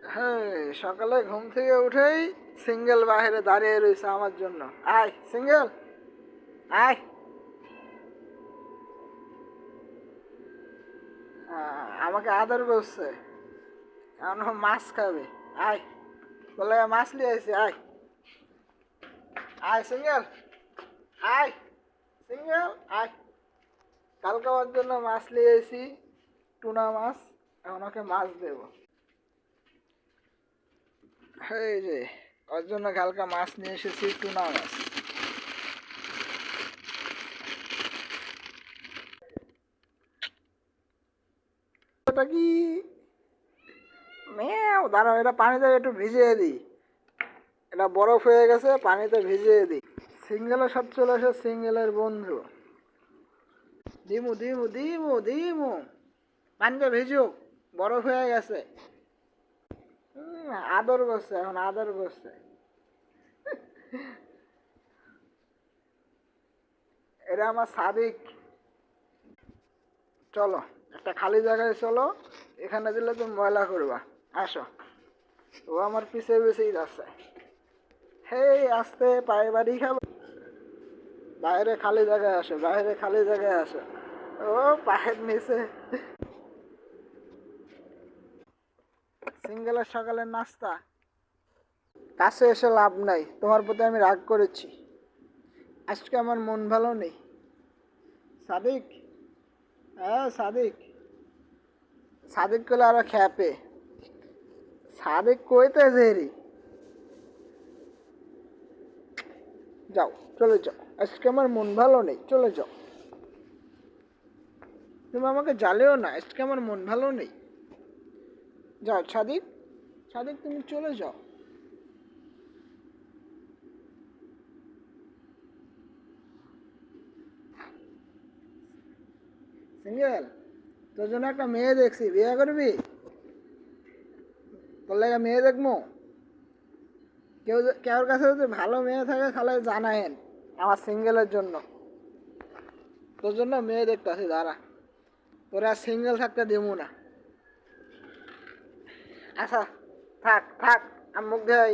হ্যাঁ, সকালে ঘুম থেকে উঠেই সিঙ্গেল বাইরে দাঁড়িয়ে রয়েছে আমার জন্য। আয় সিঙ্গেল, আয়। আমাকে আদর করছে, এখন ও মাছ খাবে। আয়, বলে মাছ নিয়ে আসি। আয়, আয় সিঙ্গেল, আয় সিঙ্গেল, আয়। কালকে ওর জন্য মাছ নিয়ে এসি, টুনা মাছ। এখন ওকে মাছ দেবো। এই যে, ওর জন্য কালকে মাছ নিয়ে এসেছি, টুনা মাছ। ওটা কি? মেয়াও, দাঁড়াও, এটা পানিতে একটু ভিজিয়ে দিই। এটা বরফ হয়ে গেছে, পানিতে ভিজিয়ে দিই। সিঙ্গেলের সাথে চলে আসে সিঙ্গেলের বন্ধু। দিমু দিমু দিমু দিমু, পানিতে ভিজুক, বরফ হয়ে গেছে। আদর করছে, এখন আদর করছে। এটা আমার সাদিক। চলো, একটা খালি জায়গায় চলো, এখানে দিলে তুমি ময়লা করবা। আসো। ও আমার পিছে পিছেই যাচ্ছে। হেই, আসতে পায়ে বাড়ি খাবে। বাইরে খালি জায়গায় আসো, বাইরে খালি জায়গায় আসো। ও, পায়ের নিচে। সিঙ্গেলের সকালের নাস্তা। কাছে এসে লাভ নাই, তোমার প্রতি আমি রাগ করেছি। আজকে আমার মন ভালো নেই। সাদিক, হ্যাঁ সাদিক। সাদিক করলে আরো খ্যাপে। সাদিক কইতে দেরি। যাও, চলে যাও, আজকে আমার মন ভালো নেই, চলে যাও। তুমি আমাকে জ্বালিও না, আজকে আমার মন ভালো নেই। যাও সাদিক, সাদিক তুমি চলে যাও। সিঙ্গেল, তোর জন্য একটা মেয়ে দেখছি, বিয়ে করবি? তোর লাগে মেয়ে দেখবো। কেউর কাছে যদি ভালো মেয়ে থাকে তাহলে জানায়েন, আমার সিঙ্গেলের জন্য। তোর জন্য মেয়ে দেখতে আছি, দাঁড়া। তোরা আর সিঙ্গেল থাকতে দেবো না। আচ্ছা, থাক থাক, আমি মুখ ধোয়া